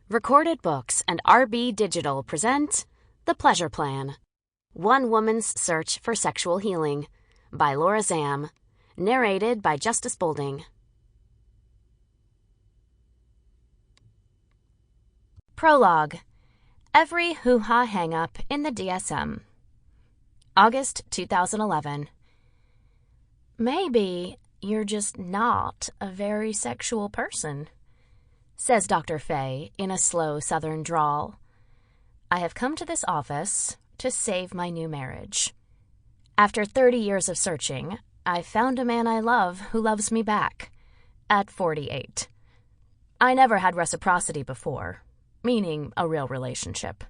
Recorded Books and RB Digital present The Pleasure Plan. One Woman's Search for Sexual Healing by Laura Zam. Narrated by Justis. Prologue. Every hoo-ha hang-up in the DSM. August 2011. Maybe you're just not a very sexual person, says Dr. Faye in a slow southern drawl. I have come to this office to save my new marriage. After 30 years of searching, I found a man I love who loves me back, at 48. I never had reciprocity before, meaning a real relationship,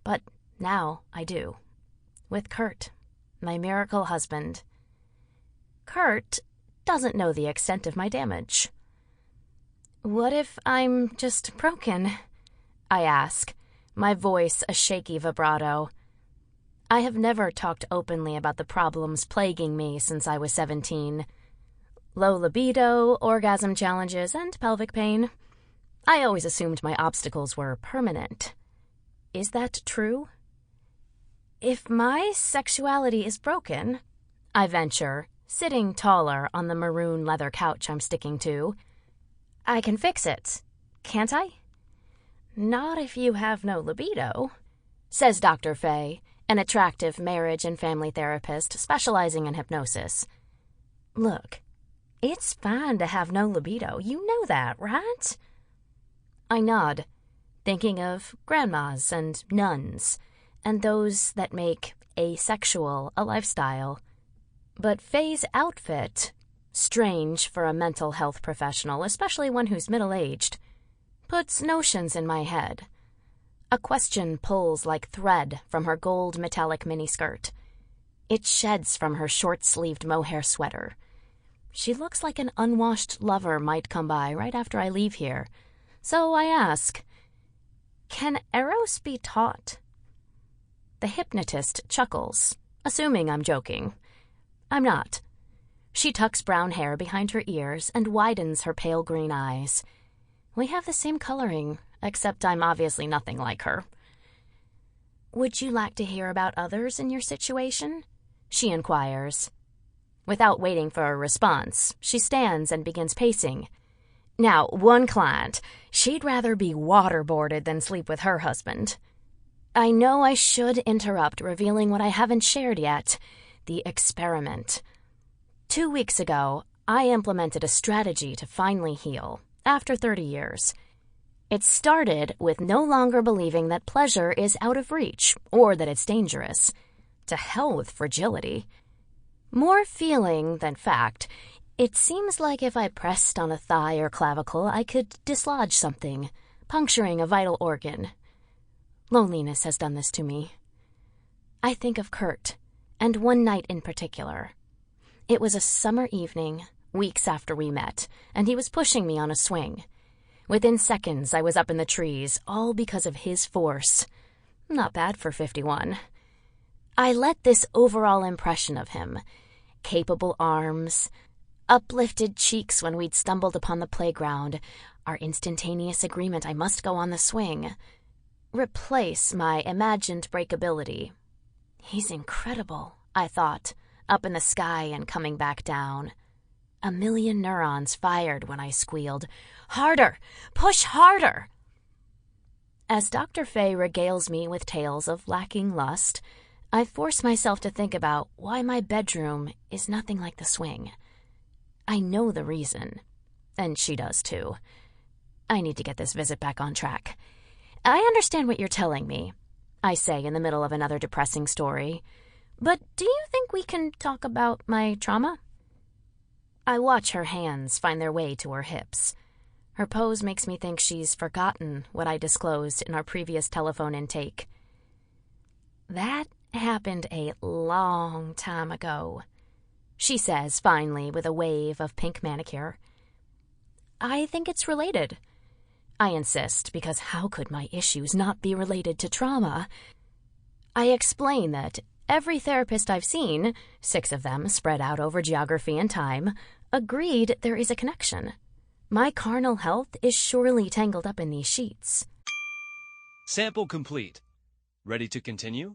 but now I do, with Kurt, my miracle husband. Kurt doesn't know the extent of my damage. What if I'm just broken? I ask, my voice a shaky vibrato. I have never talked openly about the problems plaguing me since I was 17. Low libido, orgasm challenges, and pelvic pain. I always assumed my obstacles were permanent. Is that true? If my sexuality is broken, I venture, sitting taller on the maroon leather couch I'm sticking to, I can fix it, can't I? Not if you have no libido, says Dr. Faye, an attractive marriage and family therapist specializing in hypnosis. Look, it's fine to have no libido. You know that, right? I nod, thinking of grandmas and nuns, and those that make asexual a lifestyle. But Faye's outfit, strange for a mental health professional, especially one who's middle-aged, puts notions in my head. A question pulls like thread from her gold metallic miniskirt. It sheds from her short-sleeved mohair sweater. She looks like an unwashed lover might come by right after I leave here. So I ask, can Eros be taught? The hypnotist chuckles, assuming I'm joking. I'm not. She tucks brown hair behind her ears and widens her pale green eyes. We have the same coloring, except I'm obviously nothing like her. Would you like to hear about others in your situation? She inquires. Without waiting for a response, she stands and begins pacing. Now, one client, she'd rather be waterboarded than sleep with her husband. I know I should interrupt, revealing what I haven't shared yet, the experiment. 2 weeks ago, I implemented a strategy to finally heal, after 30 years. It started with no longer believing that pleasure is out of reach or that it's dangerous. To hell with fragility. More feeling than fact, it seems like if I pressed on a thigh or clavicle, I could dislodge something, puncturing a vital organ. Loneliness has done this to me. I think of Kurt, and one night in particular. It was a summer evening, weeks after we met, and he was pushing me on a swing. Within seconds, I was up in the trees, all because of his force. Not bad for 51. I let this overall impression of him, capable arms, uplifted cheeks when we'd stumbled upon the playground, our instantaneous agreement I must go on the swing, replace my imagined breakability. He's incredible, I thought, up in the sky and coming back down. A million neurons fired when I squealed, "Harder! Push harder!" As Dr. Faye regales me with tales of lacking lust, I force myself to think about why my bedroom is nothing like the swing. I know the reason, and she does too. I need to get this visit back on track. I understand what you're telling me, I say in the middle of another depressing story. But do you think we can talk about my trauma? I watch her hands find their way to her hips. Her pose makes me think she's forgotten what I disclosed in our previous telephone intake. That happened a long time ago, she says finally with a wave of pink manicure. I think it's related. I insist, because how could my issues not be related to trauma? I explain that every therapist I've seen, 6 of them spread out over geography and time, agreed there is a connection. My carnal health is surely tangled up in these sheets. Sample complete. Ready to continue?